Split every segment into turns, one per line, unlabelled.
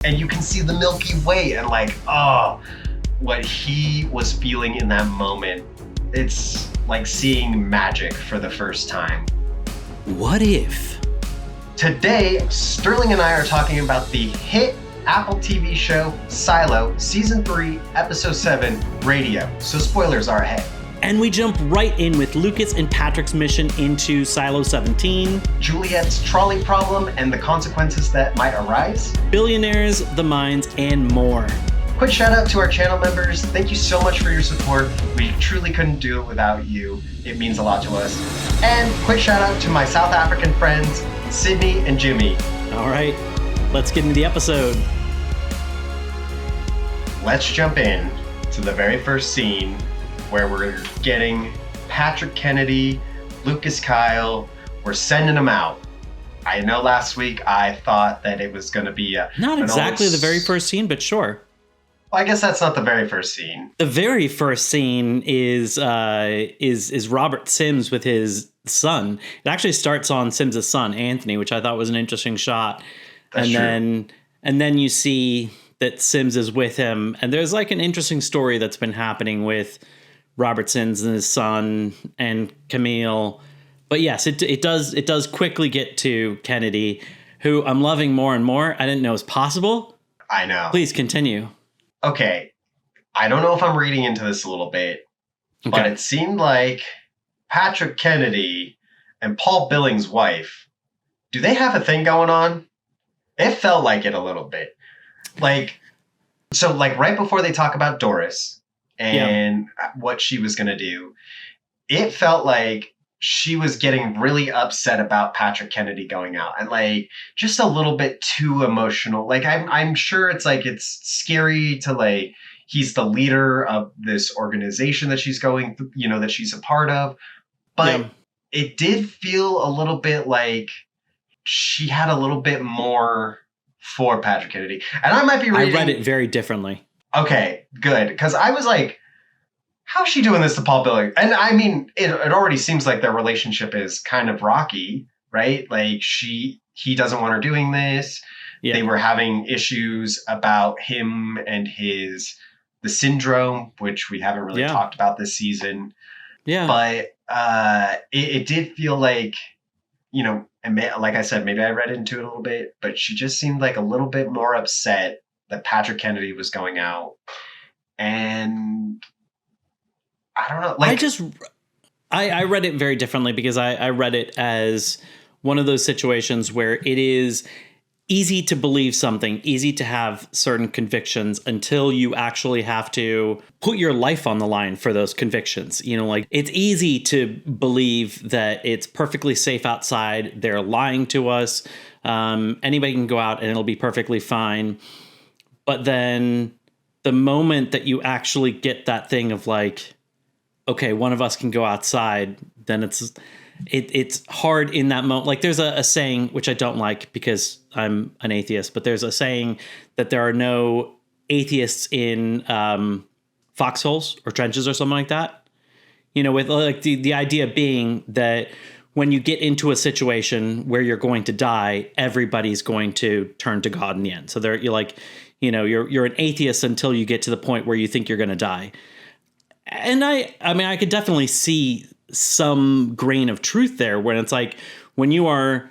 And you can see the Milky Way and like, oh, what he was feeling in that moment. It's like seeing magic for the first time.
What if?
Today, Sterling and I are talking about the hit Apple TV show Silo, Season 3, Episode 7, Radio. So spoilers are ahead.
And we jump right in with Lucas and Patrick's mission into Silo 17.
Juliette's trolley problem and the consequences that might arise.
Billionaires, the mines, and more.
Quick shout out to our channel members. Thank you so much for your support. We truly couldn't do it without you. It means a lot to us. And quick shout out to my South African friends, Sydney and Jimmy.
All right, let's get into the episode.
Let's jump in to the very first scene where we're getting Patrick Kennedy, Lucas Kyle. We're sending them out. I know last week I thought that it was going to be
not exactly the very first scene, but sure.
Well, I guess that's not the very first scene.
The very first scene is Robert Sims with his son. It actually starts on Sims' son, Anthony, which I thought was an interesting shot.
That's true.
And then you see that Sims is with him, and there's like an interesting story that's been happening with Robert Sims and his son and Camille. But yes, it does quickly get to Kennedy, who I'm loving more and more. I didn't know it was possible.
I know.
Please continue.
Okay. I don't know if I'm reading into this a little bit, but it seemed like Patrick Kennedy and Paul Billings' wife, do they have a thing going on? It felt like it a little bit. Like right before they talk about Doris and what she was going to do, it felt like she was getting really upset about Patrick Kennedy going out and like just a little bit too emotional. Like I'm sure it's like it's scary to like he's the leader of this organization that she's going through, that she's a part of, but it did feel a little bit like she had a little bit more for Patrick Kennedy. And I might be reading...
I read it very differently.
Okay, good. Because I was like, how's she doing this to Paul Billings? And I mean, it already seems like their relationship is kind of rocky, right? Like he doesn't want her doing this. Yeah. They were having issues about him and the syndrome, which we haven't really talked about this season. Yeah. But it did feel like, and like I said, maybe I read into it a little bit, but she just seemed like a little bit more upset that Patrick Kennedy was going out. And I don't know. Like
I read it very differently because I read it as one of those situations where it is easy to believe something, easy to have certain convictions until you actually have to put your life on the line for those convictions. Like it's easy to believe that it's perfectly safe outside. They're lying to us. Anybody can go out and it'll be perfectly fine. But then the moment that you actually get that thing of like, okay, one of us can go outside, then it's hard in that moment. Like there's a saying, which I don't like because I'm an atheist, but there's a saying that there are no atheists in foxholes or trenches or something like that. With like the idea being that when you get into a situation where you're going to die, everybody's going to turn to God in the end. So you're an atheist until you get to the point where you think you're going to die. And I could definitely see some grain of truth there when it's like when you are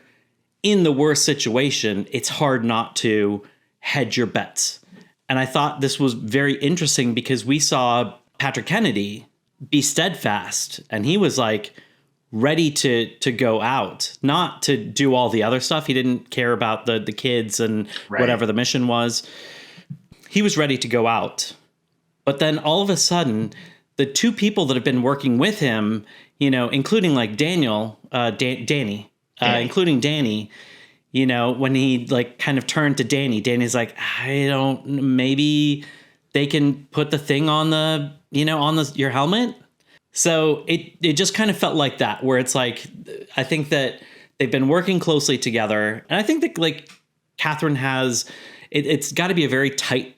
in the worst situation, it's hard not to hedge your bets. And I thought this was very interesting because we saw Patrick Kennedy be steadfast and he was like ready to go out, not to do all the other stuff. He didn't care about the kids and whatever the mission was. He was ready to go out. But then all of a sudden, the two people that have been working with him, including like Danny, including Danny, when he like kind of turned to Danny's like, maybe they can put the thing on your helmet. So it just kind of felt like that, where it's like, I think that they've been working closely together. And I think that like Catherine it's got to be a very tight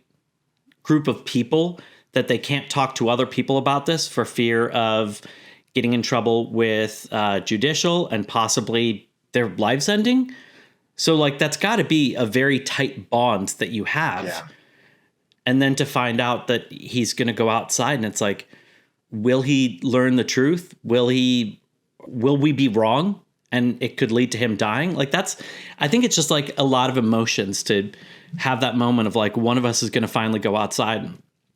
group of people that they can't talk to other people about this for fear of getting in trouble with judicial and possibly their lives ending. So like that's got to be a very tight bond that you have.
Yeah.
And then to find out that he's going to go outside and it's like, will he learn the truth? Will we be wrong? And it could lead to him dying. Like I think it's just like a lot of emotions to have that moment of like, one of us is going to finally go outside.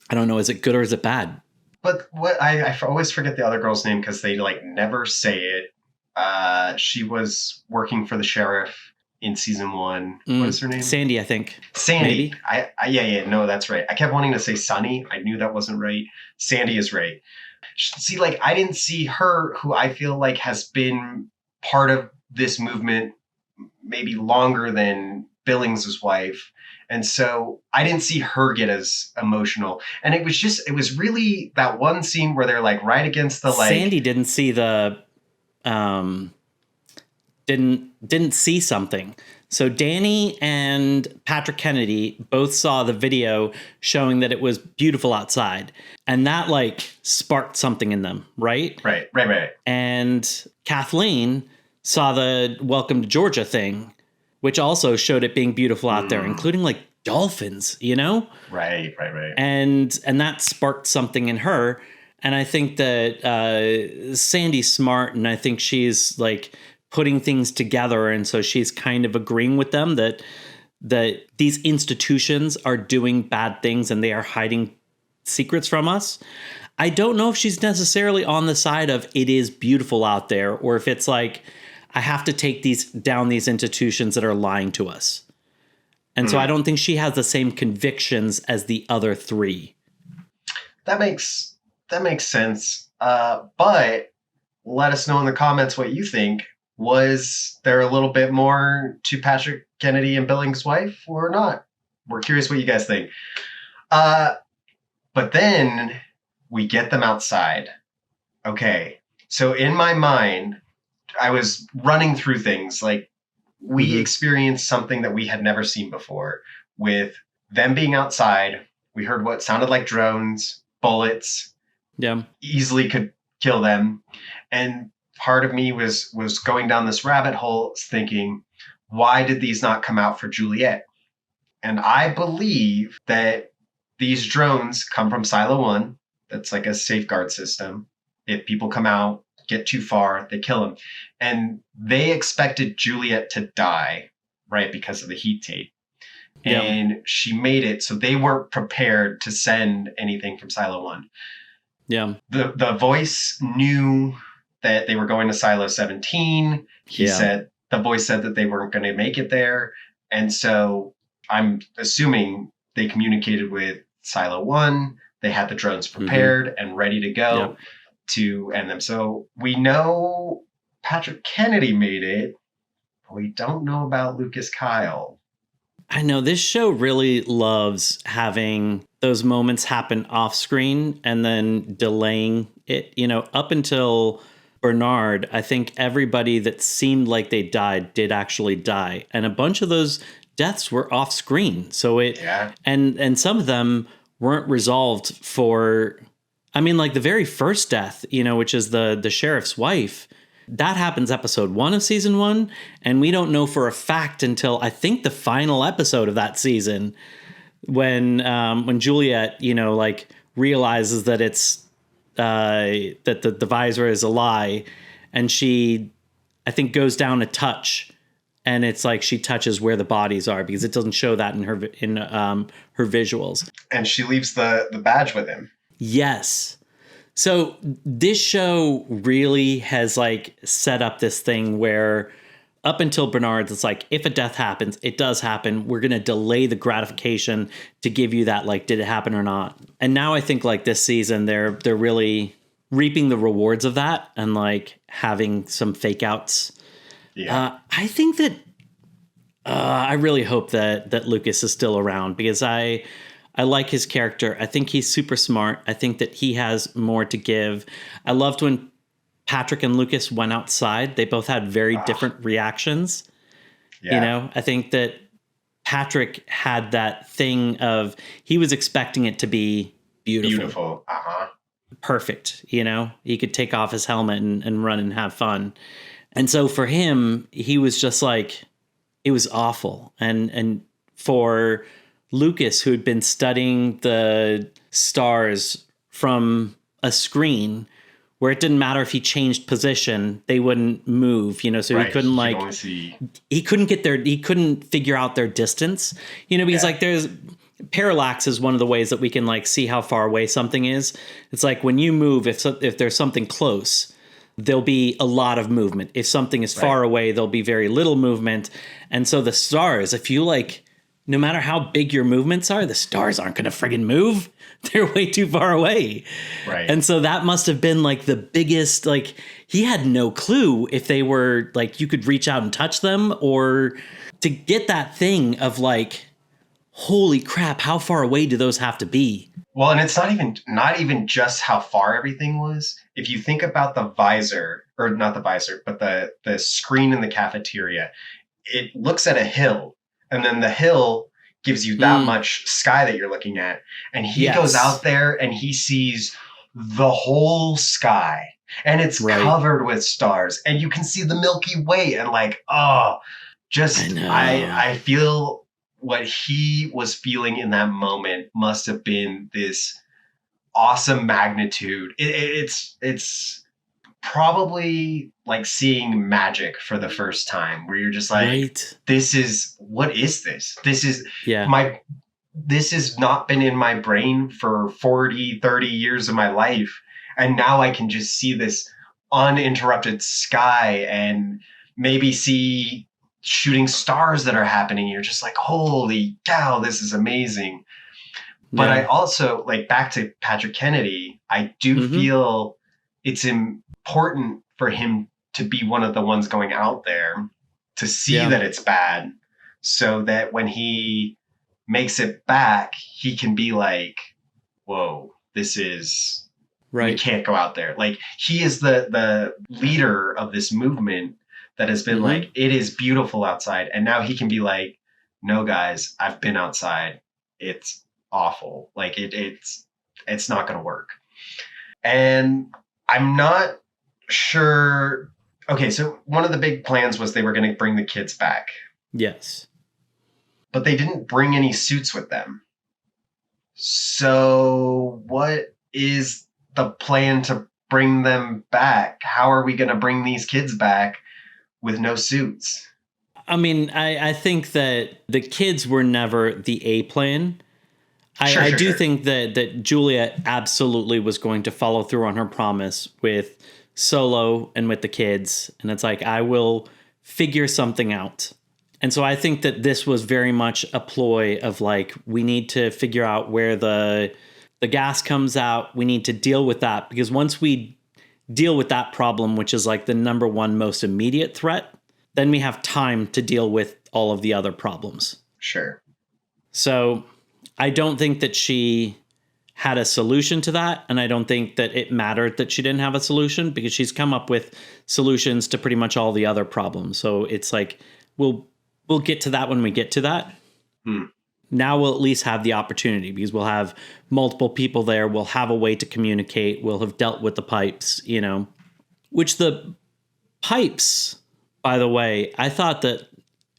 I don't know. Is it good or is it bad?
But what I always forget the other girl's name because they like never say it. She was working for the sheriff in season 1. What is her name?
Sandy, I think.
Sandy.
Maybe?
Yeah. No, that's right. I kept wanting to say Sunny. I knew that wasn't right. Sandy is right. See, like I didn't see her, who I feel like has been part of this movement maybe longer than Billings' wife. And so I didn't see her get as emotional. And it was really that one scene where they're like right against the like.
Sandy didn't see the didn't see something. So Danny and Patrick Kennedy both saw the video showing that it was beautiful outside. And that like sparked something in them, right?
Right.
And Kathleen saw the Welcome to Georgia thing, which also showed it being beautiful out there, including like dolphins, you know?
Right.
And that sparked something in her. And I think that Sandy's smart, and I think she's like putting things together. And so she's kind of agreeing with them that these institutions are doing bad things and they are hiding secrets from us. I don't know if she's necessarily on the side of it is beautiful out there, or if it's like, I have to take down these institutions that are lying to us. And so I don't think she has the same convictions as the other 3.
That makes sense. But let us know in the comments what you think. Was there a little bit more to Patrick Kennedy and Billings' wife or not? We're curious what you guys think. But then we get them outside. Okay. So in my mind, I was running through things like we experienced something that we had never seen before with them being outside. We heard what sounded like drones, bullets.
Yeah.
Easily could kill them. And part of me was going down this rabbit hole thinking, why did these not come out for Juliette? And I believe that these drones come from Silo 1. That's like a safeguard system. If people come out, get too far, they kill them. And they expected Juliette to die, right, because of the heat tape.
Yep.
And she made it, so they weren't prepared to send anything from Silo 1.
Yeah.
The voice knew that they were going to Silo 17. The voice said that they weren't going to make it there. And so I'm assuming they communicated with Silo 1. They had the drones prepared and ready to go to end them. So we know Patrick Kennedy made it, but we don't know about Lucas Kyle.
I know this show really loves having those moments happen off screen and then delaying it. You know, up until Bernard, I think everybody that seemed like they died did actually die. And a bunch of those deaths were off screen. So and some of them weren't resolved for, I mean, like the very first death, you know, which is the sheriff's wife. That happens episode 1 of season 1, and we don't know for a fact until I think the final episode of that season when Juliette, you know, like realizes that it's that the visor is a lie, and she, I think, goes down a touch, and it's like she touches where the bodies are because it doesn't show that in her visuals. And
she leaves the badge with him.
Yes. So this show really has like set up this thing where up until Bernard's, it's like, if a death happens, it does happen. We're going to delay the gratification to give you that, like, did it happen or not? And now I think like this season, they're really reaping the rewards of that and like having some fake outs. Yeah. I think that I really hope that Lucas is still around because I like his character. I think he's super smart. I think that he has more to give. I loved when Patrick and Lucas went outside. They both had very different reactions. Yeah. You know, I think that Patrick had that thing of he was expecting it to be beautiful. Perfect. You know, he could take off his helmet and run and have fun. And so for him, he was just like, It was awful. And for Lucas, who had been studying the stars from a screen where it didn't matter if he changed position, they wouldn't move, so
Right.
he couldn't he couldn't he couldn't figure out their distance, because like there's parallax is one of the ways that we can like see how far away something is. It's like when you move, if there's something close, there'll be a lot of movement. If something is far away, there'll be very little movement. And so the stars, if you like, no matter how big your movements are, the stars aren't going to friggin' move. They're way too far away.
Right.
And so that must have been like the biggest, like he had no clue if they were like, you could reach out and touch them, or to get that thing of like, holy crap, how far away do those have to be?
Well, and it's not even just how far everything was. If you think about the visor, or not the visor, but the screen in the cafeteria, it looks at a hill, and then the hill gives you that much sky that you're looking at. And he goes out there and he sees the whole sky, and it's covered with stars, and you can see the Milky Way, and like, I feel what he was feeling in that moment must have been this awesome magnitude. It's probably like seeing magic for the first time, where you're just like, what is this? This has not been in my brain for 40, 30 years of my life. And now I can just see this uninterrupted sky and maybe see shooting stars that are happening. You're just like, holy cow, this is amazing. But I also, like, back to Patrick Kennedy, I do feel it's important for him to be one of the ones going out there to see that it's bad, so that when he makes it back, he can be like, whoa, this is right. We can't go out there. Like, he is the leader of this movement that has been like, it is beautiful outside. And now he can be like, no, guys, I've been outside. It's awful. Like it's not going to work. And I'm not sure. Okay. So one of the big plans was they were going to bring the kids back.
Yes.
But they didn't bring any suits with them. So what is the plan to bring them back? How are we going to bring these kids back with no suits?
I mean, I think that the kids were never the A plan. I do think that Juliette absolutely was going to follow through on her promise with Solo and with the kids. And it's like, I will figure something out. And so I think that this was very much a ploy of like, we need to figure out where the gas comes out. We need to deal with that, because once we deal with that problem, which is like the number one most immediate threat, then we have time to deal with all of the other problems.
Sure.
So I don't think that she had a solution to that. And I don't think that it mattered that she didn't have a solution, because she's come up with solutions to pretty much all the other problems. So it's like, we'll get to that when we get to that. Now we'll at least have the opportunity, because we'll have multiple people there. We'll have a way to communicate. We'll have dealt with the pipes, which the pipes, by the way, I thought that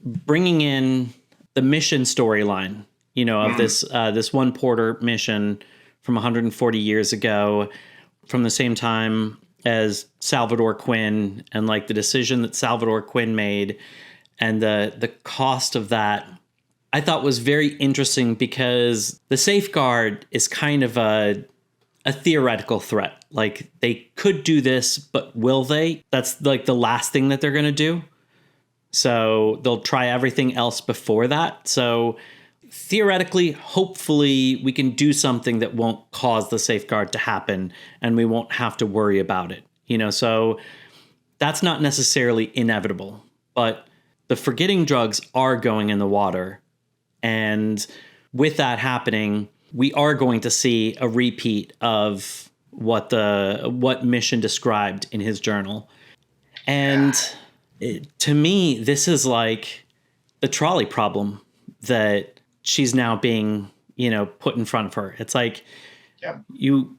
bringing in the mission storyline, of this one Porter mission from 140 years ago, from the same time as Salvador Quinn, and like the decision that Salvador Quinn made and the cost of that, I thought was very interesting, because the safeguard is kind of a theoretical threat. Like, they could do this, but will they? That's like the last thing that they're going to do. So they'll try everything else before that. So theoretically, hopefully, we can do something that won't cause the safeguard to happen, and we won't have to worry about it. So that's not necessarily inevitable, but the forgetting drugs are going in the water. And with that happening, we are going to see a repeat of what Mission described in his journal. And to me, this is like the trolley problem that she's now being, put in front of her. It's like, you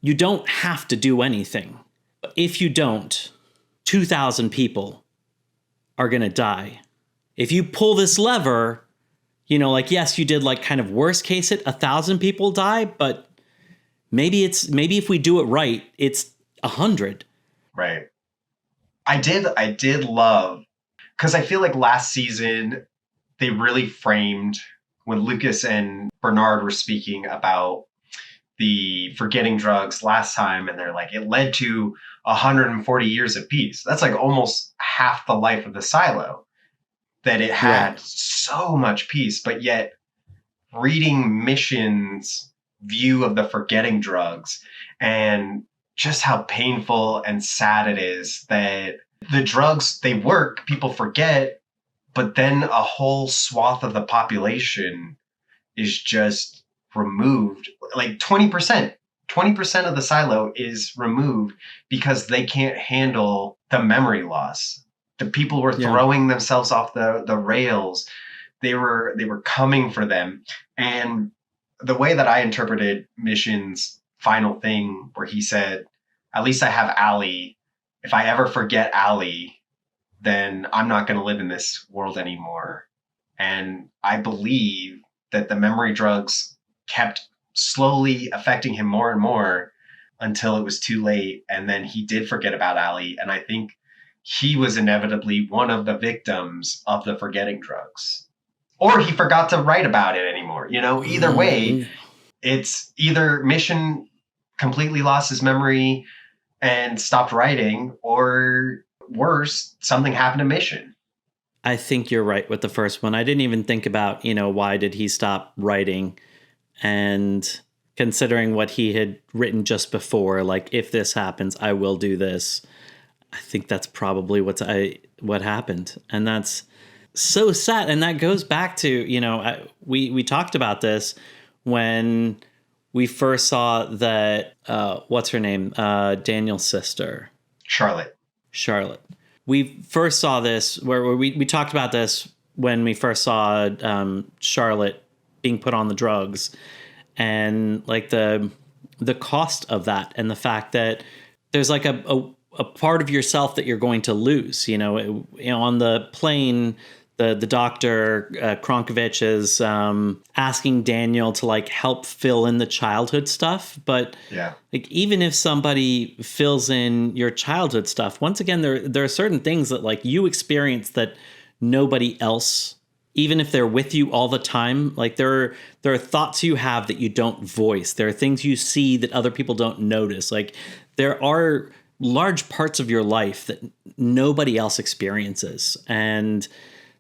don't have to do anything. But if you don't, 2,000 people are going to die if you pull this lever, like, yes, you did like kind of worst case it, 1,000 people die, but maybe if we do it right, it's 100.
Right. I did love, because I feel like last season they really framed when Lucas and Bernard were speaking about the forgetting drugs last time, and they're like, it led to 140 years of peace. That's like almost half the life of the silo, that it had so much peace. But yet reading Mission's view of the forgetting drugs and just how painful and sad it is that the drugs, they work, people forget, but then a whole swath of the population is just removed. Like 20% of the silo is removed because they can't handle the memory loss. The people were throwing themselves off the rails. They were coming for them. And the way that I interpreted Mission's final thing, where he said, at least I have Allie. If I ever forget Allie, then I'm not going to live in this world anymore. And I believe that the memory drugs kept slowly affecting him more and more until it was too late. And then he did forget about Allie. And I think he was inevitably one of the victims of the forgetting drugs. Or he forgot to write about it anymore. Either way, it's either Mission completely lost his memory and stopped writing, or worse, something happened to Mission.
I think you're right with the first one. I didn't even think about, why did he stop writing? And considering what he had written just before, like, if this happens, I will do this. I think that's probably what happened. And that's so sad. And that goes back to, we talked about this when we first saw that, what's her name? Daniel's sister.
Charlotte.
We first saw this where we talked about this when we first saw Charlotte being put on the drugs, and like the cost of that, and the fact that there's like a part of yourself that you're going to lose. On the plane, the doctor Kronkovich is asking Daniel to like help fill in the childhood stuff, but like, even if somebody fills in your childhood stuff, once again, there are certain things that like you experience that nobody else, even if they're with you all the time, like there are thoughts you have that you don't voice. There are things you see that other people don't notice. Like, there are large parts of your life that nobody else experiences, and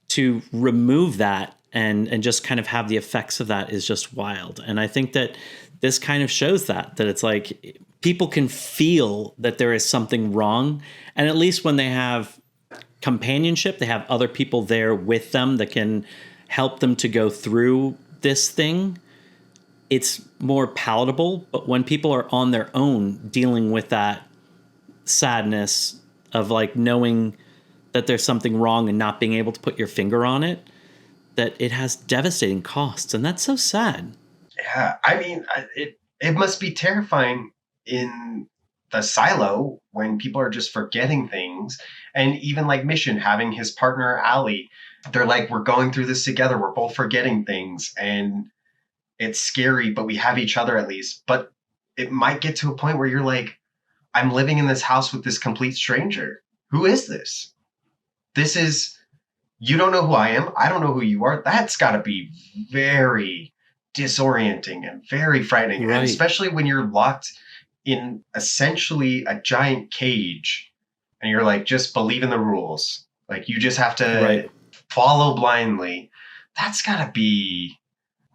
to remove that and just kind of have the effects of that is just wild. And I think that this kind of shows that it's like people can feel that there is something wrong. And at least when they have companionship, they have other people there with them that can help them to go through this thing, it's more palatable. But when people are on their own dealing with that sadness of like knowing that there's something wrong and not being able to put your finger on it, that it has devastating costs. And that's so sad.
Yeah. I mean, it must be terrifying in the silo when people are just forgetting things. And even like Mission having his partner, Allie, they're like, we're going through this together. We're both forgetting things, and it's scary, but we have each other at least. But it might get to a point where you're like, I'm living in this house with this complete stranger. Who is this? You don't know who I am. I don't know who you are. That's got to be very disorienting and very frightening. Right. And especially when you're locked in essentially a giant cage and you're like, just believe in the rules. Like, you just have to follow blindly. That's got to be,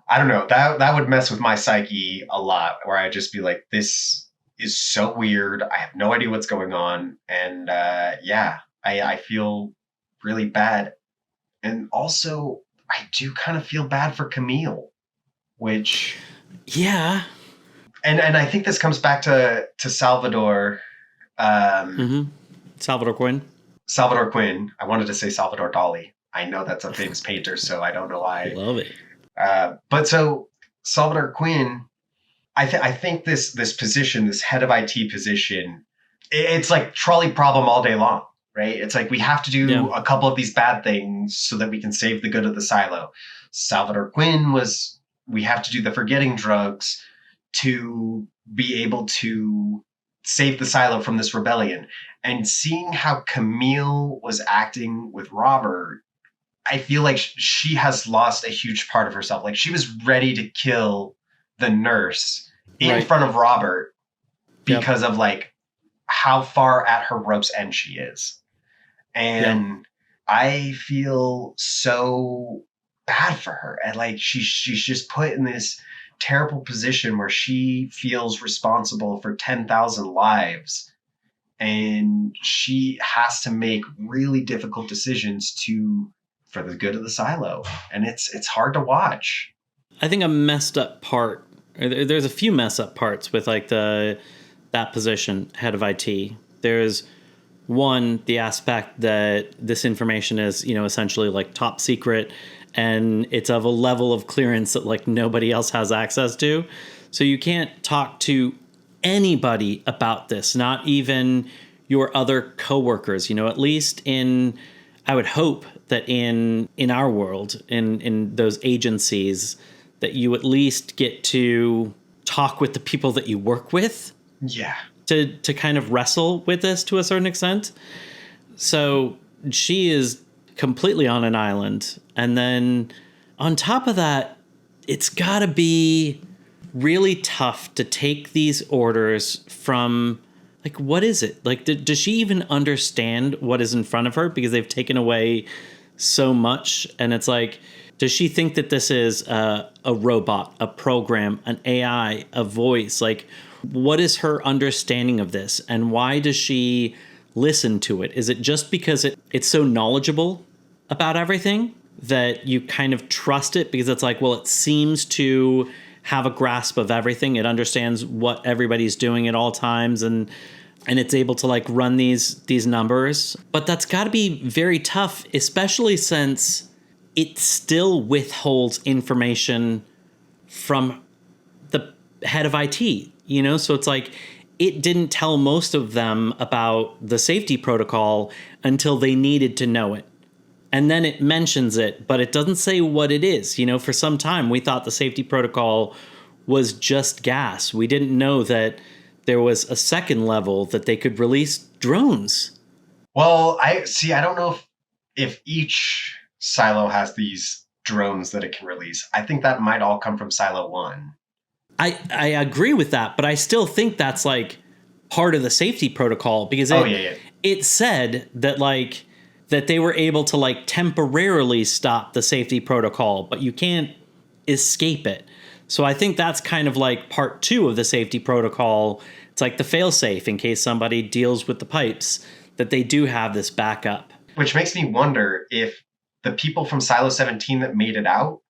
I don't know, that would mess with my psyche a lot, where I'd just be like, this is so weird. I have no idea what's going on. And I feel really bad. And also, I do kind of feel bad for Camille, which...
Yeah.
And I think this comes back to Salvador.
Salvador Quinn.
Salvador Quinn. I wanted to say Salvador Dali. I know that's a famous painter, so I don't know why.
Love it.
But so Salvador Quinn, I think this position, this head of IT position, it's like trolley problem all day long. right? It's like we have to do a couple of these bad things so that we can save the good of the silo. Salvador Quinn was, we have to do the forgetting drugs to be able to save the silo from this rebellion. And seeing how Camille was acting with Robert, I feel like she has lost a huge part of herself. Like, she was ready to kill the nurse in front of Robert because of like how far at her rope's end she is. And I feel so bad for her. And like, she's just put in this terrible position where she feels responsible for 10,000 lives. And she has to make really difficult decisions for the good of the silo. And it's hard to watch.
I think a messed up part, there's a few messed up parts with like that position, head of IT. There's one, the aspect that this information is, essentially like top secret, and it's of a level of clearance that like nobody else has access to. So you can't talk to anybody about this, not even your other coworkers. At least I would hope that in our world, in those agencies, that you at least get to talk with the people that you work with.
Yeah.
To kind of wrestle with this to a certain extent. So she is completely on an island. And then on top of that, it's got to be really tough to take these orders from, like, what is it? Like, does she even understand what is in front of her? Because they've taken away so much. And it's like, does she think that this is a robot, a program, an AI, a voice? Like, what is her understanding of this? And why does she listen to it? Is it just because it's so knowledgeable about everything that you kind of trust it? Because it's like, well, it seems to have a grasp of everything. It understands what everybody's doing at all times, and it's able to like run these numbers. But that's got to be very tough, especially since it still withholds information from the head of IT. So it's like it didn't tell most of them about the safety protocol until they needed to know it. And then it mentions it, but it doesn't say what it is. For some time, we thought the safety protocol was just gas. We didn't know that there was a second level that they could release drones.
Well, I don't know if each silo has these drones that it can release. I think that might all come from Silo 1.
I agree with that, but I still think that's like part of the safety protocol, because it said that like that they were able to like temporarily stop the safety protocol, but you can't escape it. So I think that's kind of like part 2 of the safety protocol. It's like the fail-safe in case somebody deals with the pipes, that they do have this backup.
Which makes me wonder if the people from Silo 17 that made it out,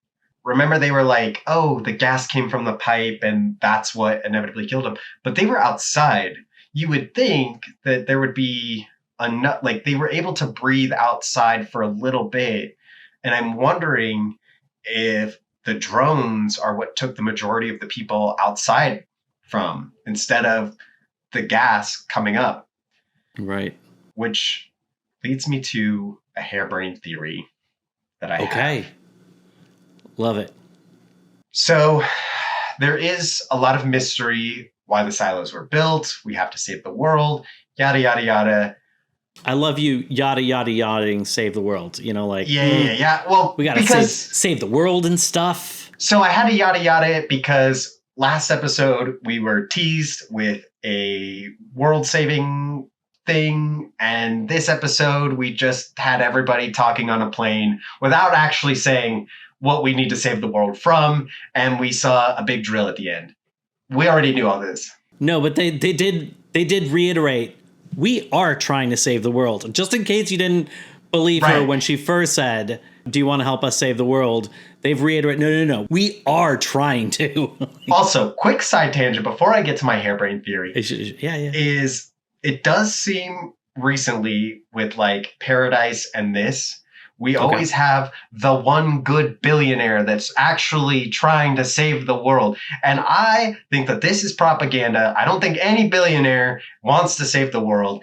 remember they were like, oh, the gas came from the pipe and that's what inevitably killed them. But they were outside. You would think that there would be enough, like they were able to breathe outside for a little bit. And I'm wondering if the drones are what took the majority of the people outside from, instead of the gas coming up.
Right.
Which leads me to a harebrained theory that I have.
Okay. Love it.
So there is a lot of mystery why the silos were built. We have to save the world, yada, yada, yada.
I love you, yada, yada, yada, save the world. Like,
yeah. Well,
we got to save the world and stuff.
So I had to yada, yada it because last episode we were teased with a world-saving thing, and this episode we just had everybody talking on a plane without actually saying what we need to save the world from, and we saw a big drill at the end. We already knew all this.
No, but they did reiterate, we are trying to save the world. Just in case you didn't believe her when she first said, do you want to help us save the world? They've reiterated, no, we are trying to.
Also, quick side tangent before I get to my harebrained theory.
Is
it does seem recently with like Paradise and this, we always have the one good billionaire that's actually trying to save the world. And I think that this is propaganda. I don't think any billionaire wants to save the world.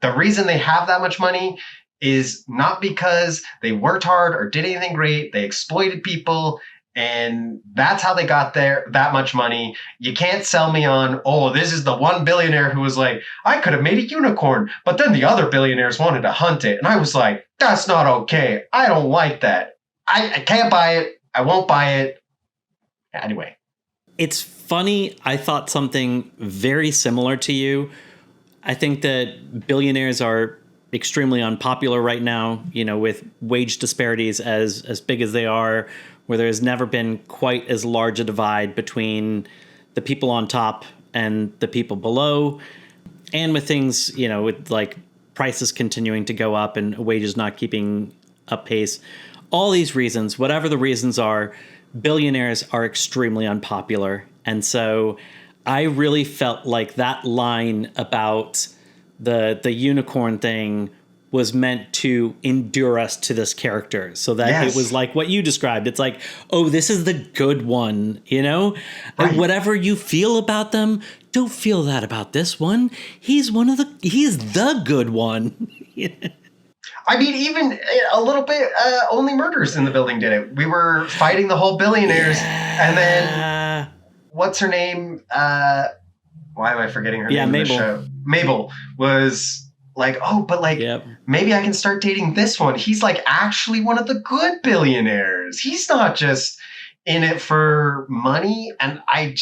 The reason they have that much money is not because they worked hard or did anything great. They exploited people, and that's how they got there, that much money. You can't sell me on, oh, this is the one billionaire who was like, I could have made a unicorn, but then the other billionaires wanted to hunt it. And I was like, that's not okay. I don't like that. I can't buy it. I won't buy it. Anyway.
It's funny. I thought something very similar to you. I think that billionaires are extremely unpopular right now, with wage disparities as big as they are, where there's never been quite as large a divide between the people on top and the people below. And with things, with like prices continuing to go up and wages not keeping up pace, all these reasons, whatever the reasons are, billionaires are extremely unpopular. And so I really felt like that line about the unicorn thing was meant to endure us to this character, so that It was like what you described. It's like, oh, this is the good one, Right. And whatever you feel about them, don't feel that about this one. He's the good one.
I mean, even a little bit, Only Murders in the Building did it. We were fighting the whole billionaires, and then what's her name? Why am I forgetting her name?
Mabel.
In the show? Mabel was like, oh, but like, maybe I can start dating this one. He's like actually one of the good billionaires. He's not just in it for money. And I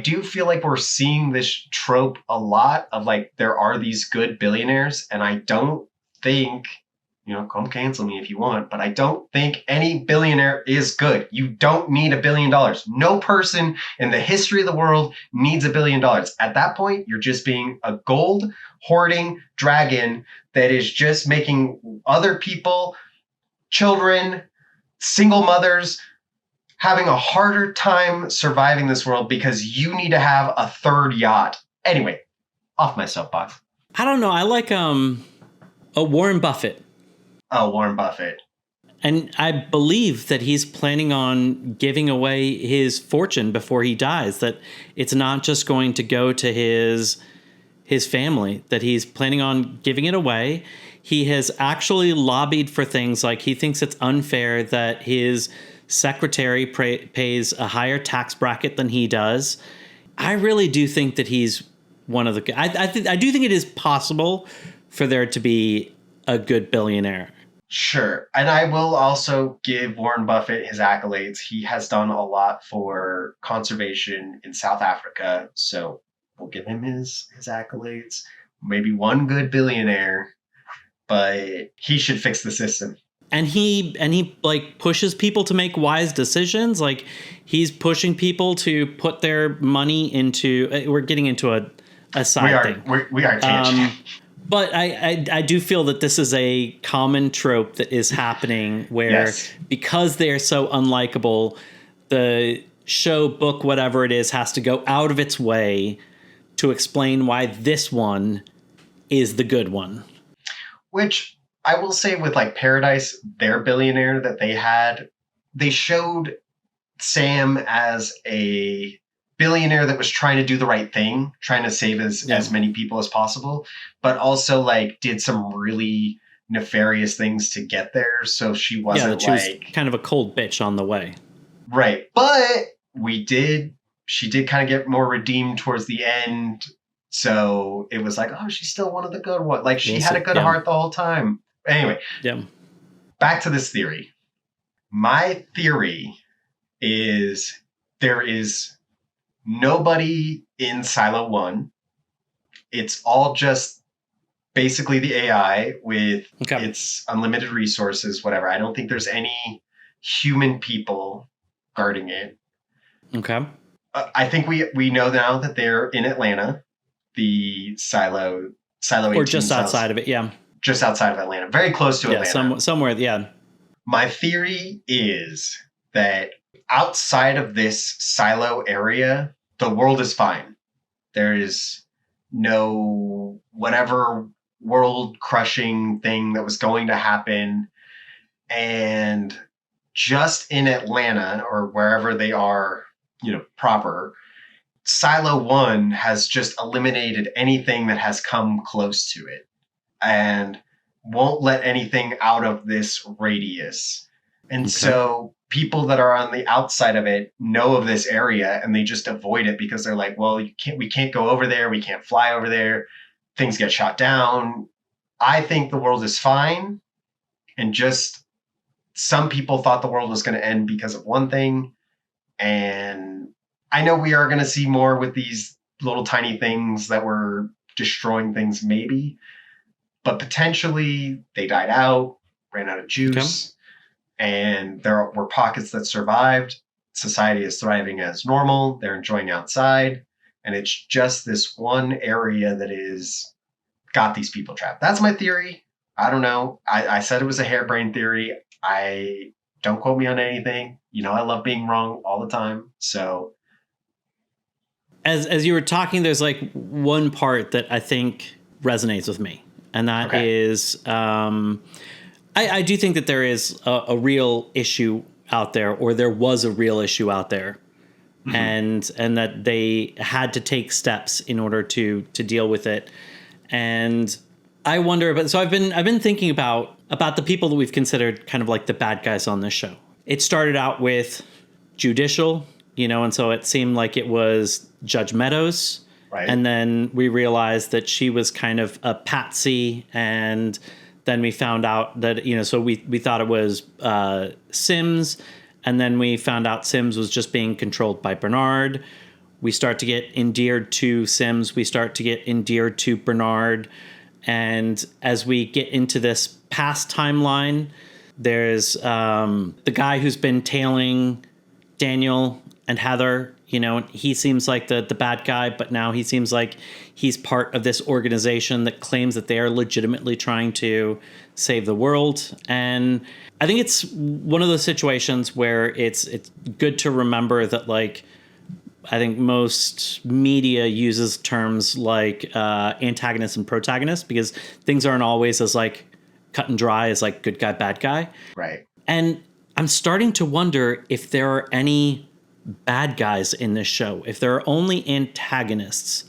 do feel like we're seeing this trope a lot of like, there are these good billionaires, and I don't think, come cancel me if you want, but I don't think any billionaire is good. You don't need $1 billion. No person in the history of the world needs $1 billion. At that point, you're just being a gold hoarding dragon that is just making other people, children, single mothers, having a harder time surviving this world because you need to have a third yacht. Anyway, off my soapbox.
I don't know. I like Warren Buffett.
Oh, Warren Buffett.
And I believe that he's planning on giving away his fortune before he dies, that it's not just going to go to his family, that he's planning on giving it away. He has actually lobbied for things like he thinks it's unfair that his secretary pays a higher tax bracket than he does. I really do think that he's one of the... I do think it is possible for there to be a good billionaire.
Sure. And I will also give Warren Buffett his accolades. He has done a lot for conservation in South Africa. So we'll give him his accolades. Maybe one good billionaire, but he should fix the system.
And he like pushes people to make wise decisions. Like he's pushing people to put their money into, we're getting into a side thing.
We are tangent.
But I do feel that this is a common trope that is happening where because they are so unlikable, the show, book, whatever it is, has to go out of its way to explain why this one is the good one.
Which I will say with like Paradise, their billionaire that they had, they showed Sam as a billionaire that was trying to do the right thing, trying to save as many people as possible, but also like did some really nefarious things to get there. So she wasn't
she was kind of a cold bitch on the way.
Right. But she did kind of get more redeemed towards the end. So it was like, oh, she's still one of the good ones. Like she had a good heart the whole time. Anyway, back to this theory. My theory is there is nobody in Silo 1. It's all just basically the AI with its unlimited resources, whatever. I don't think there's any human people guarding it.
Okay.
I think we know now that they're in Atlanta, the Silo 18.
Or just outside of it,
Just outside of Atlanta. Very close to Atlanta.
Somewhere.
My theory is that outside of this silo area, the world is fine. There is no whatever world-crushing thing that was going to happen. And just in Atlanta or wherever they are, proper, Silo 1 has just eliminated anything that has come close to it and won't let anything out of this radius. And so people that are on the outside of it know of this area and they just avoid it because they're like, well, we can't go over there. We can't fly over there. Things get shot down. I think the world is fine. And just some people thought the world was going to end because of one thing. And I know we are going to see more with these little tiny things that were destroying things, maybe. But potentially they died out, ran out of juice, and there were pockets that survived. Society is thriving as normal. They're enjoying outside. And it's just this one area that is got these people trapped. That's my theory. I don't know. I said it was a harebrained theory. I don't quote me on anything. You know, I love being wrong all the time. So
as you were talking, there's like one part that I think resonates with me. And that is, I do think that there is a real issue out there, or there was a real issue out there, and that they had to take steps in order to deal with it. And I wonder, but so I've been thinking about the people that we've considered kind of like the bad guys on this show. It started out with Judicial, and so it seemed like it was Judge Meadows. Right. And then we realized that she was kind of a patsy, and then we found out that, so we thought it was Sims, and then we found out Sims was just being controlled by Bernard. We start to get endeared to Sims. We start to get endeared to Bernard. And as we get into this past timeline, there's the guy who's been tailing Daniel and Heather. He seems like the bad guy, but now he seems like he's part of this organization that claims that they are legitimately trying to save the world. And I think it's one of those situations where it's good to remember that, like, I think most media uses terms like antagonist and protagonist because things aren't always as like cut and dry as like good guy, bad guy.
Right.
And I'm starting to wonder if there are any bad guys in this show, if there are only antagonists,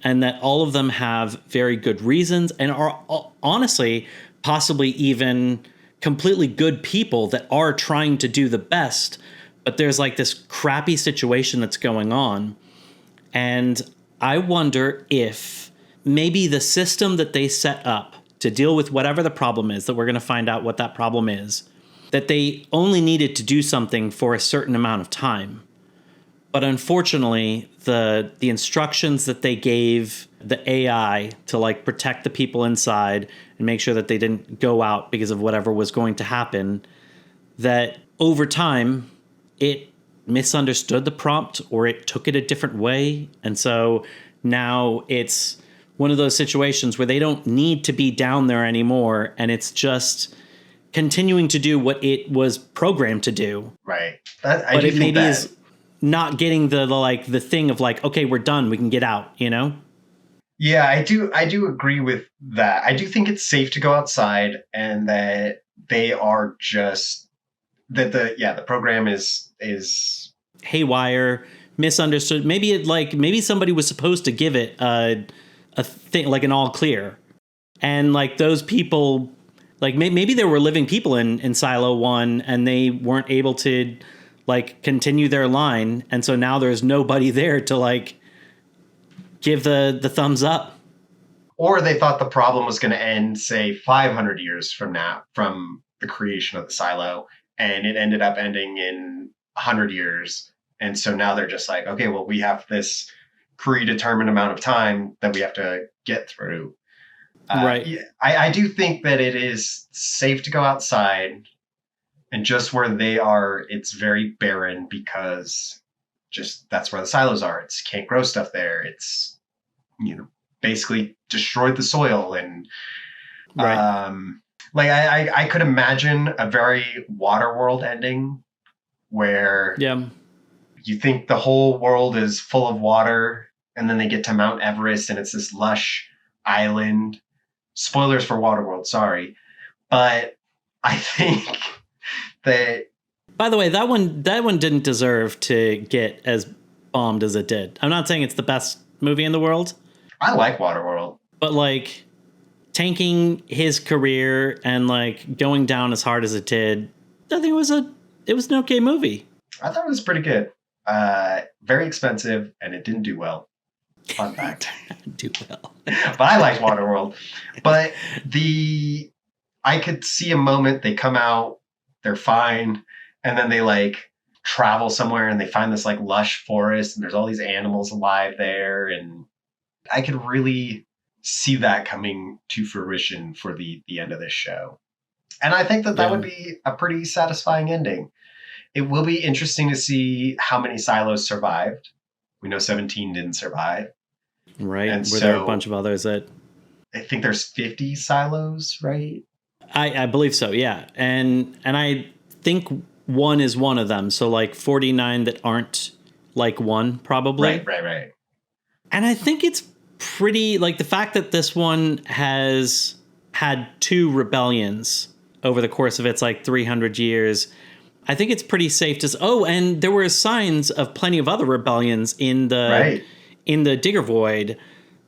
and that all of them have very good reasons and are honestly possibly even completely good people that are trying to do the best, but there's like this crappy situation that's going on. And I wonder if maybe the system that they set up to deal with whatever the problem is, that we're going to find out what that problem is, that they only needed to do something for a certain amount of time. But unfortunately, the instructions that they gave the AI to like protect the people inside and make sure that they didn't go out because of whatever was going to happen, that over time it misunderstood the prompt or it took it a different way. And so now it's one of those situations where they don't need to be down there anymore. And it's just continuing to do what it was programmed to do.
Right.
But it maybe is not getting the thing of like, okay, we're done, we can get out,
Yeah, I do agree with that. I do think it's safe to go outside, and that they are just that the program is
haywire, misunderstood. Maybe somebody was supposed to give it a thing like an all clear, and like those people, like maybe there were living people in Silo 1 and they weren't able to like continue their line, and so now there's nobody there to like give the thumbs up.
Or they thought the problem was going to end, say, 500 years from now, from the creation of the silo, and it ended up ending in 100 years. And so now they're just like, okay, well, we have this predetermined amount of time that we have to get through.
Right.
I do think that it is safe to go outside. And just where they are, it's very barren because just that's where the silos are. It's can't grow stuff there. It's, basically destroyed the soil. And
right.
I could imagine a very Waterworld ending where you think the whole world is full of water, and then they get to Mount Everest and it's this lush island. Spoilers for Waterworld, sorry. But I think that,
by the way, that one didn't deserve to get as bombed as it did. I'm not saying it's the best movie in the world.
I like Waterworld.
But like tanking his career and like going down as hard as it did, I think it was an okay movie.
I thought it was pretty good. Very expensive, and it didn't do well. Fun fact.
Do well.
But I like Waterworld. But I could see a moment they come out, they're fine, and then they like travel somewhere and they find this like lush forest and there's all these animals alive there, and I could really see that coming to fruition for the end of this show. And I think that would be a pretty satisfying ending. It will be interesting to see how many silos survived. We know 17 didn't survive.
Right. And were there a bunch of others that...
I think there's 50 silos, right?
I believe so, yeah. And I think one is one of them. So like 49 that aren't like one, probably.
Right.
And I think it's pretty... Like the fact that this one has had 2 rebellions over the course of its like 300 years... I think it's pretty safe to... Oh, and there were signs of plenty of other rebellions in the Digger Void.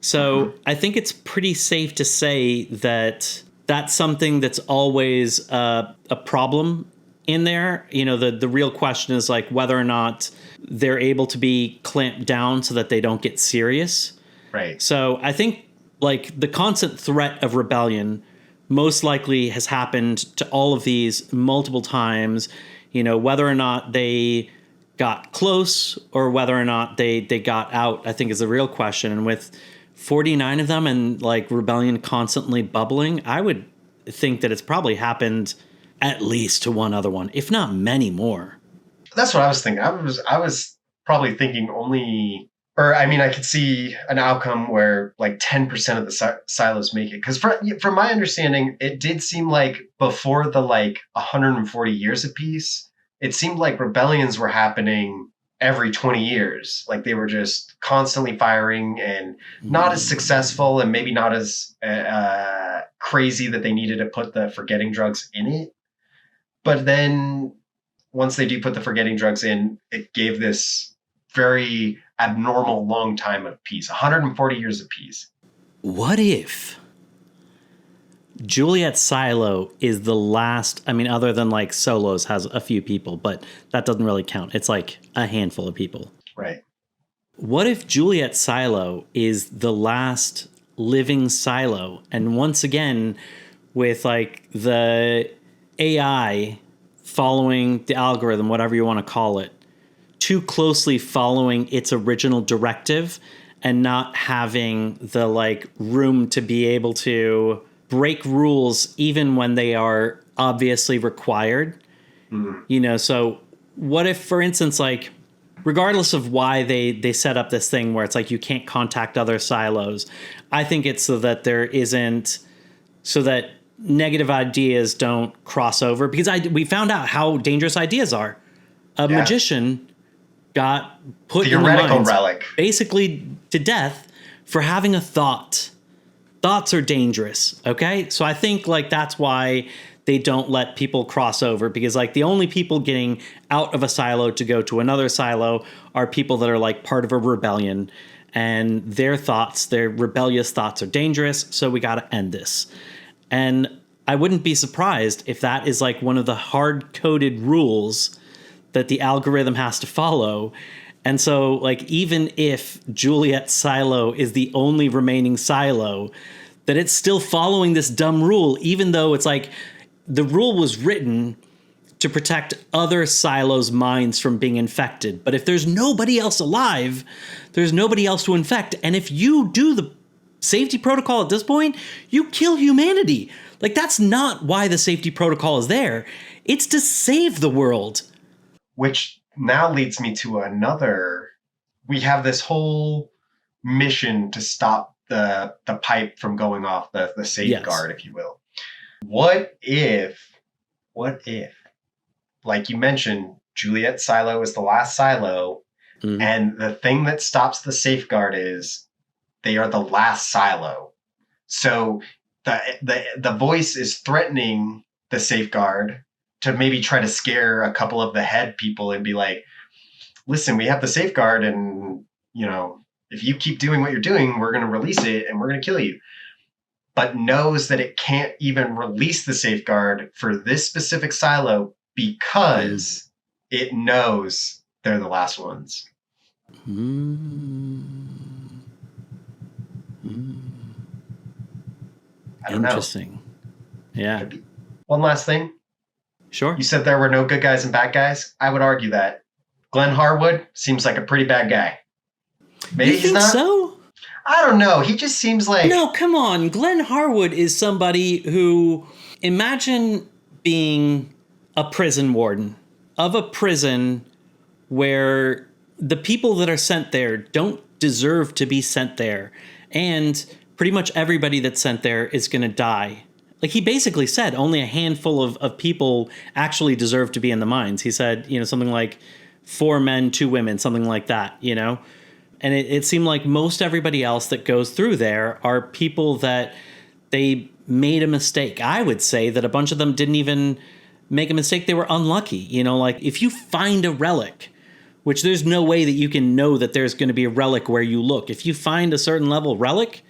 So I think it's pretty safe to say that that's something that's always a problem in there. You know, the real question is like whether or not they're able to be clamped down so that they don't get serious.
Right.
So I think like the constant threat of rebellion most likely has happened to all of these multiple times. You know, whether or not they got close or whether or not they got out, I think is the real question. And with 49 of them and like rebellion constantly bubbling, I would think that it's probably happened at least to one other one, if not many more.
That's what I was thinking. I was probably thinking only, or I mean, I could see an outcome where like 10% of the silos make it. Because from my understanding, it did seem like before the like 140 years apiece, it seemed like rebellions were happening every 20 years. Like they were just constantly firing and not as successful and maybe not as crazy that they needed to put the forgetting drugs in it. But then once they do put the forgetting drugs in, it gave this very abnormal long time of peace, 140 years of peace.
What if Juliette Silo is the last, I mean, other than like Solos has a few people, but that doesn't really count. It's like a handful of people.
Right.
What if Juliette Silo is the last living silo? And once again, with like the AI following the algorithm, whatever you want to call it, too closely following its original directive and not having the like room to be able to break rules even when they are obviously required. You know, so what if, for instance, like regardless of why they set up this thing where it's like you can't contact other silos, I think it's so that there isn't, so that negative ideas don't cross over, because we found out how dangerous ideas are. A magician got put in the mines, relic, basically to death for having a thought. Thoughts are dangerous, okay? So I think like that's why they don't let people cross over, because like the only people getting out of a silo to go to another silo are people that are like part of a rebellion, and their thoughts, their rebellious thoughts are dangerous, so we got to end this. And I wouldn't be surprised if that is like one of the hard-coded rules that the algorithm has to follow. And so, like, even if Juliette Silo is the only remaining silo, that it's still following this dumb rule, even though it's like the rule was written to protect other silos' minds from being infected. But if there's nobody else alive, there's nobody else to infect. And if you do the safety protocol at this point, you kill humanity. Like, that's not why the safety protocol is there. It's to save the world.
Which now leads me to another. We have this whole mission to stop the pipe from going off, the safeguard, if you will. What if, like you mentioned, Juliette Silo is the last silo, and the thing that stops the safeguard is they are the last silo. So the voice is threatening the safeguard to maybe try to scare a couple of the head people and be like, listen, we have the safeguard, and, if you keep doing what you're doing, we're going to release it and we're going to kill you. But knows that it can't even release the safeguard for this specific silo because it knows they're the last ones. I don't know.
Interesting. Yeah.
One last thing.
Sure.
You said there were no good guys and bad guys. I would argue that Glenn Harwood seems like a pretty bad guy. Maybe
you think
he's not.
So?
I don't know. He just seems like...
No, come on. Glenn Harwood is somebody who... Imagine being a prison warden of a prison where the people that are sent there don't deserve to be sent there. And pretty much everybody that's sent there is going to die. Like, he basically said only a handful of people actually deserve to be in the mines. He said, something like 4 men, 2 women, something like that, And it seemed like most everybody else that goes through there are people that they made a mistake. I would say that a bunch of them didn't even make a mistake. They were unlucky. Like, if you find a relic, which there's no way that you can know that there's going to be a relic where you look. If you find a certain level relic,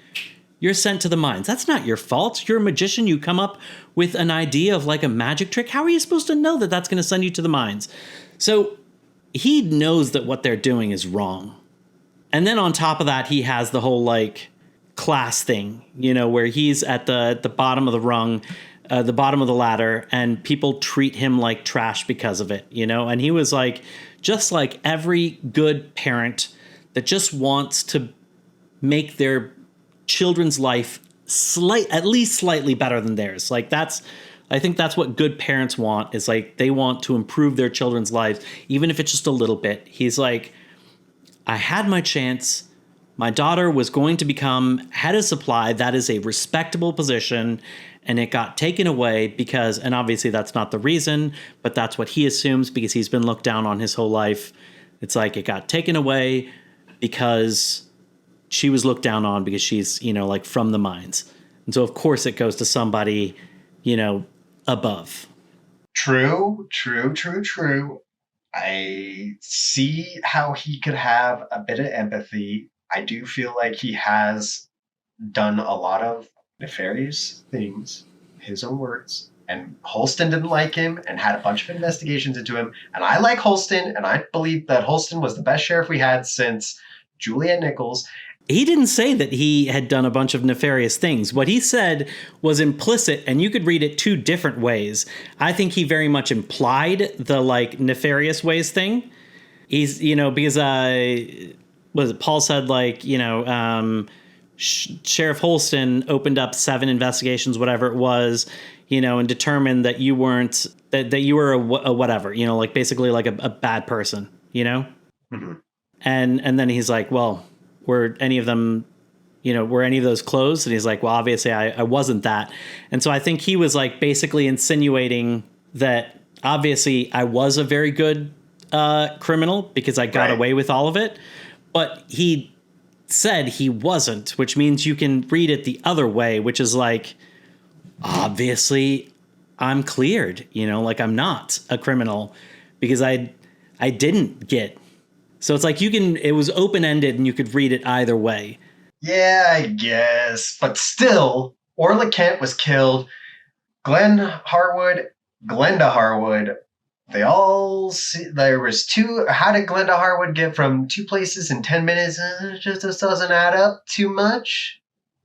you're sent to the mines. That's not your fault. You're a magician. You come up with an idea of like a magic trick. How are you supposed to know that that's going to send you to the mines? So he knows that what they're doing is wrong. And then on top of that, he has the whole like class thing, where he's at the bottom of the rung, the bottom of the ladder, and people treat him like trash because of it, And he was like, just like every good parent that just wants to make their children's life at least slightly better than theirs. Like I think that's what good parents want, is like they want to improve their children's lives, even if it's just a little bit. He's like, I had my chance. My daughter was going to become head of supply. That is a respectable position. And it got taken away because, and obviously that's not the reason, but that's what he assumes because he's been looked down on his whole life. It's like it got taken away because she was looked down on because she's, like from the mines. And so of course it goes to somebody, above.
True. I see how he could have a bit of empathy. I do feel like he has done a lot of nefarious things, his own words, and Holston didn't like him and had a bunch of investigations into him. And I like Holston, and I believe that Holston was the best sheriff we had since Juliette Nichols.
He didn't say that he had done a bunch of nefarious things. What he said was implicit, and you could read it 2 different ways. I think he very much implied the like nefarious ways thing. He's, because Paul said like, Sheriff Holston opened up 7 investigations, whatever it was, and determined that you weren't, that you were a whatever, like basically like a bad person,
Mm-hmm.
And then he's like, well, were any of them, were any of those closed? And he's like, well, obviously I wasn't that. And so I think he was like basically insinuating that obviously I was a very good criminal because I got away with all of it. But he said he wasn't, which means you can read it the other way, which is like, obviously I'm cleared, like I'm not a criminal because I didn't get. So it's like it was open-ended and you could read it either way.
Yeah, I guess. But still, Orla Kent was killed. Glenda Harwood, there was 2. How did Glenda Harwood get from 2 places in 10 minutes? It just doesn't add up too much.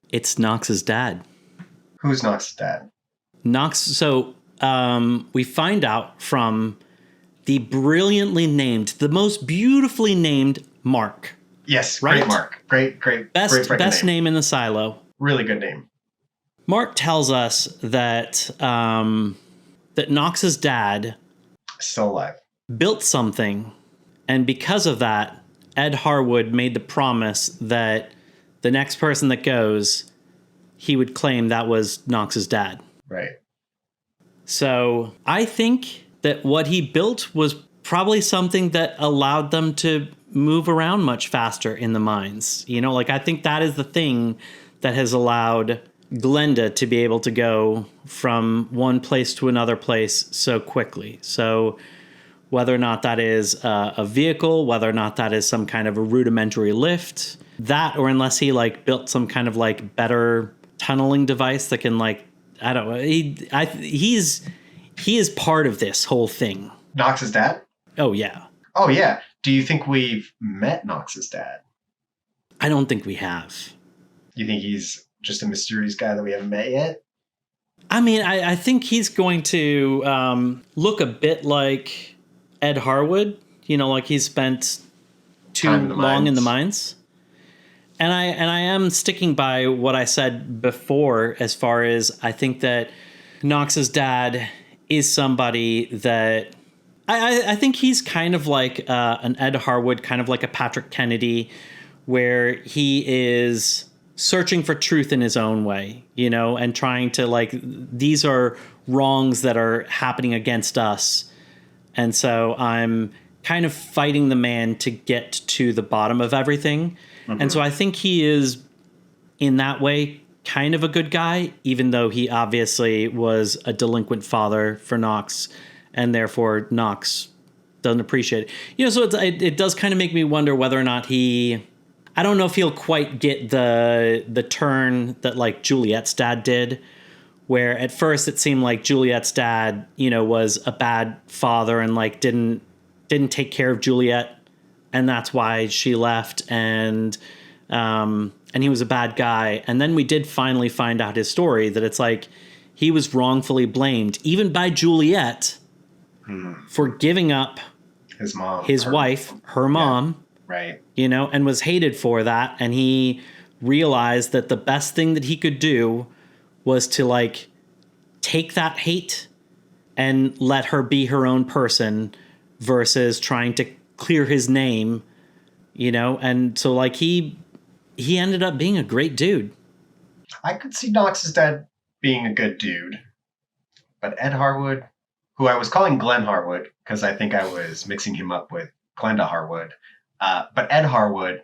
It's Knox's dad.
Who's Knox's dad?
Knox. So we find out from the brilliantly named, the most beautifully named Mark.
Yes,
right?
Great Mark. Great.
Best name in the silo.
Really good name.
Mark tells us that that Knox's dad
still alive,
built something, and because of that, Ed Harwood made the promise that the next person that goes, he would claim that was Knox's dad.
Right.
So I think that what he built was probably something that allowed them to move around much faster in the mines. I think that is the thing that has allowed Glenda to be able to go from one place to another place so quickly. So whether or not that is a vehicle, whether or not that is some kind of a rudimentary lift, that, or unless he like built some kind of like better tunneling device that can like, I don't know. He is part of this whole thing.
Knox's dad?
Oh, yeah.
Oh, yeah. Do you think we've met Knox's dad?
I don't think we have.
You think he's just a mysterious guy that we haven't met yet?
I mean, I think he's going to look a bit like Ed Harwood. You know, like he's spent too long in the mines. And I am sticking by what I said before as far as I think that Knox's dad is somebody that I think he's kind of like an Ed Harwood, kind of like a Patrick Kennedy, where he is searching for truth in his own way, you know, and trying to like, these are wrongs that are happening against us. And so I'm kind of fighting the man to get to the bottom of everything. Mm-hmm. And so I think he is in that way kind of a good guy, even though he obviously was a delinquent father for Knox, and therefore Knox doesn't appreciate it. You know, so it does kind of make me wonder whether or not I don't know if he'll quite get the turn that like Juliette's dad did, where at first it seemed like Juliette's dad, you know, was a bad father and like didn't take care of Juliette, and that's why she left, and he was a bad guy. And then we did finally find out his story, that it's like he was wrongfully blamed, even by Juliette, for giving up
his mom,
his wife, her mom.
Yeah. Right.
You know, and was hated for that. And he realized that the best thing that he could do was to like take that hate and let her be her own person versus trying to clear his name, you know? And so like he ended up being a great dude.
I could see Knox's dad being a good dude, but Ed Harwood, who I was calling Glenn Harwood because I think I was mixing him up with Glenda Harwood. But Ed Harwood,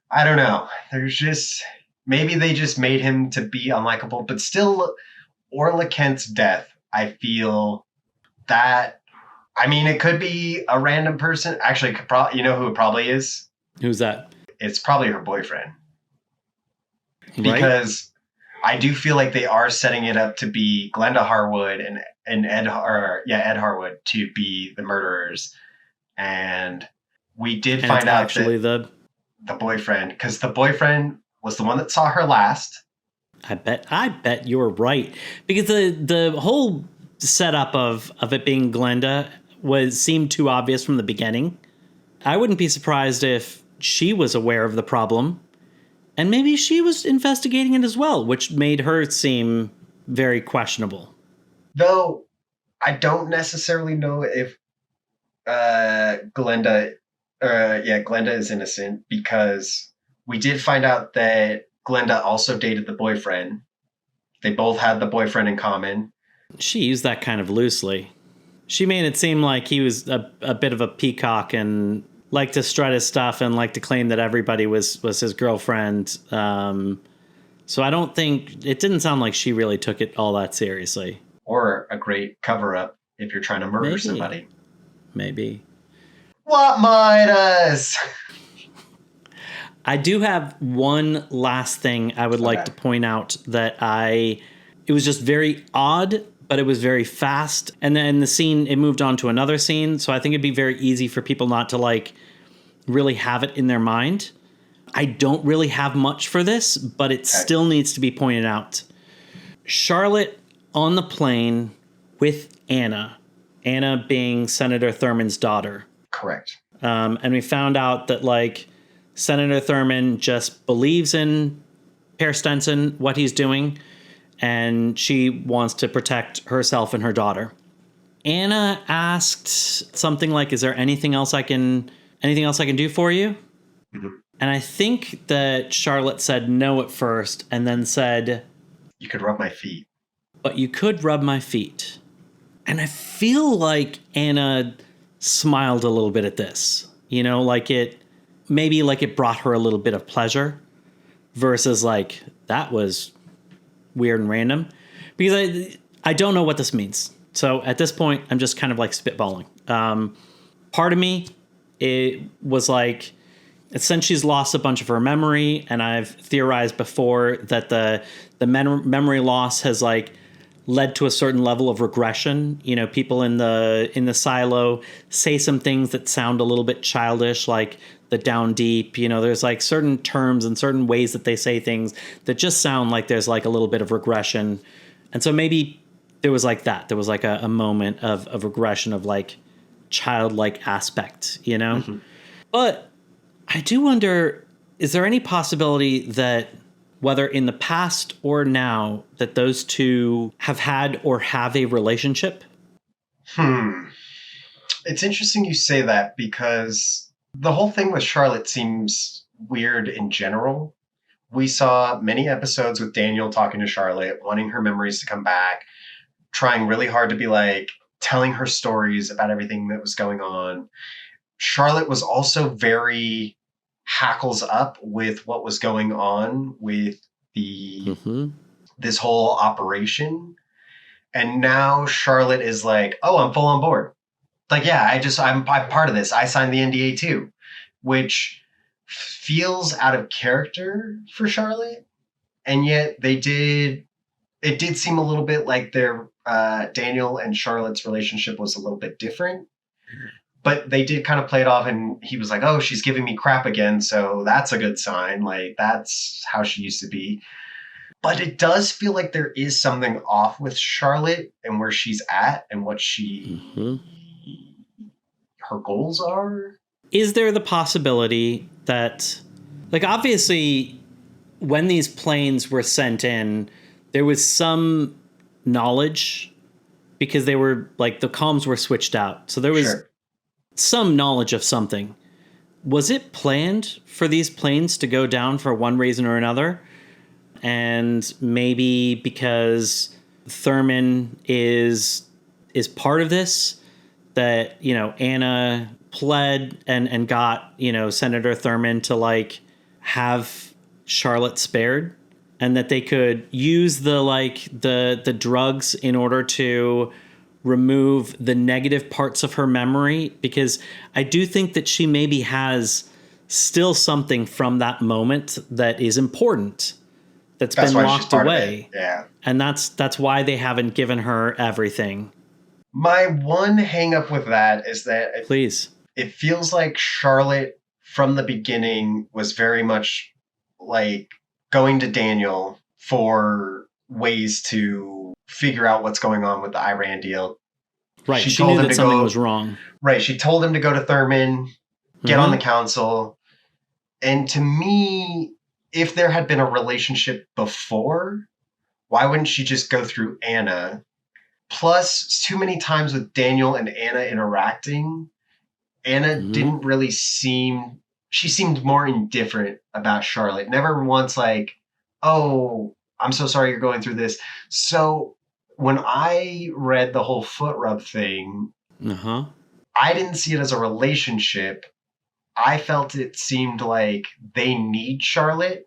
I don't know. There's just, maybe they just made him to be unlikable, but still, Orla Kent's death, I feel that, I mean, it could be a random person. Actually, it could probably, you know who it probably is?
Who's that?
It's probably her boyfriend.
Right?
Because I do feel like they are setting it up to be Glenda Harwood and Ed Harwood to be the murderers. And we did find out
actually
that the boyfriend, because the boyfriend was the one that saw her last.
I bet you're right, because the whole setup of it being Glenda seemed too obvious from the beginning. I wouldn't be surprised if she was aware of the problem, and maybe she was investigating it as well, which made her seem very questionable.
Though I don't necessarily know if Glenda is innocent, because we did find out that Glenda also dated the boyfriend. They both had the boyfriend in common.
She used that kind of loosely. She made it seem like he was a bit of a peacock and liked to strut his stuff and liked to claim that everybody was his girlfriend. So I don't think, it didn't sound like she really took it all that seriously.
Or a great cover-up if you're trying to murder somebody. Maybe. What might us?
I do have one last thing I would like to point out, that it was just very odd, but it was very fast. And then the scene, it moved on to another scene. So I think it'd be very easy for people not to like really have it in their mind. I don't really have much for this, but it still needs to be pointed out. Charlotte on the plane with Anna being Senator Thurman's daughter.
Correct.
And we found out that like Senator Thurman just believes in Per Stenson, what he's doing, and she wants to protect herself and her daughter. Anna asked something like, "Is there anything else I can do for you?" Mm-hmm. And I think that Charlotte said no at first, and then said,
"You could rub my feet."
But you could rub my feet. And I feel like Anna smiled a little bit at this, you know, like it brought her a little bit of pleasure, versus like, that was weird and random, because I don't know what this means. So at this point, I'm just kind of like spitballing. part of me, it was like, since she's lost a bunch of her memory, and I've theorized before that the memory loss has like led to a certain level of regression. You know, people in the silo say some things that sound a little bit childish, like the down deep. You know, there's like certain terms and certain ways that they say things that just sound like there's like a little bit of regression. And so maybe there was like that. There was like a moment of regression of like childlike aspect, you know? Mm-hmm. But I do wonder, is there any possibility that whether in the past or now that those two have had or have a relationship?
It's interesting you say that, because the whole thing with Charlotte seems weird in general. We saw many episodes with Daniel talking to Charlotte, wanting her memories to come back, trying really hard to be like, telling her stories about everything that was going on. Charlotte was also very hackles up with what was going on with the this whole operation. And now Charlotte is like, oh, I'm full on board. Like, yeah, I'm part of this. I signed the NDA too, which feels out of character for Charlotte. And yet it did seem a little bit like their Daniel and Charlotte's relationship was a little bit different. But they did kind of play it off, and he was like, oh, she's giving me crap again, so that's a good sign. Like, that's how she used to be. But it does feel like there is something off with Charlotte and where she's at and what her goals are.
Is there the possibility that, like, obviously, when these planes were sent in, there was some knowledge because they were, like, the comms were switched out. So there was some knowledge of something. Was it planned for these planes to go down for one reason or another? And maybe because Thurman is part of this, that, you know, Anna pled and got, you know, Senator Thurman to like have Charlotte spared, and that they could use the drugs in order to remove the negative parts of her memory, because I do think that she maybe has still something from that moment that is important that's been locked away.
Yeah.
And that's why they haven't given her everything.
My one hang up with that is that it feels like Charlotte from the beginning was very much like going to Daniel for ways to figure out what's going on with the Iran deal.
Right. She knew that something was wrong.
Right. She told him to go to Thurman, get on the council. And to me, if there had been a relationship before, why wouldn't she just go through Anna? Plus, too many times with Daniel and Anna interacting, Anna didn't really she seemed more indifferent about Charlotte. Never once like, oh, I'm so sorry you're going through this. So when I read the whole foot rub thing, I didn't see it as a relationship. I felt it seemed like they need Charlotte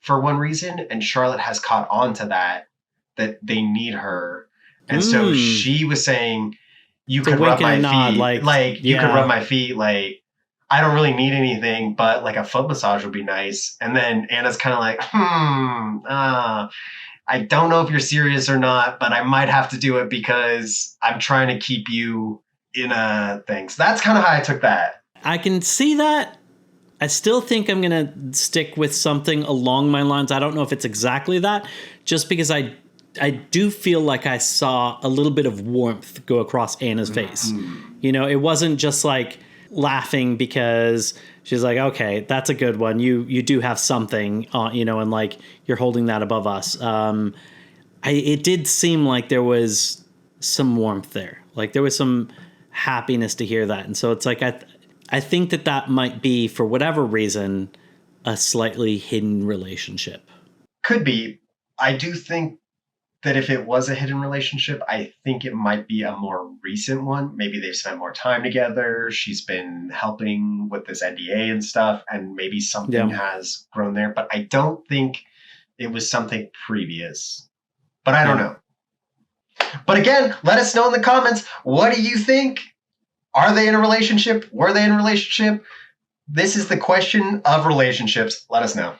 for one reason, and Charlotte has caught on to that they need her. And so she was saying, you could rub my feet. You could rub my feet. Like, I don't really need anything, but like a foot massage would be nice. And then Anna's kind of like, I don't know if you're serious or not, but I might have to do it because I'm trying to keep you in a thing. So that's kind of how I took that.
I can see that. I still think I'm going to stick with something along my lines. I don't know if it's exactly that, just because I do feel like I saw a little bit of warmth go across Anna's face. You know, it wasn't just like laughing because she's like, okay, that's a good one. You do have something, you know, and like you're holding that above us. It did seem like there was some warmth there. Like there was some happiness to hear that. And so it's like, I think that might be, for whatever reason, a slightly hidden relationship.
Could be. I do think that if it was a hidden relationship, I think it might be a more recent one. Maybe they've spent more time together. She's been helping with this NDA and stuff, and maybe something has grown there. But I don't think it was something previous. But I don't know. But again, let us know in the comments. What do you think? Are they in a relationship? Were they in a relationship? This is the question of relationships. Let us know.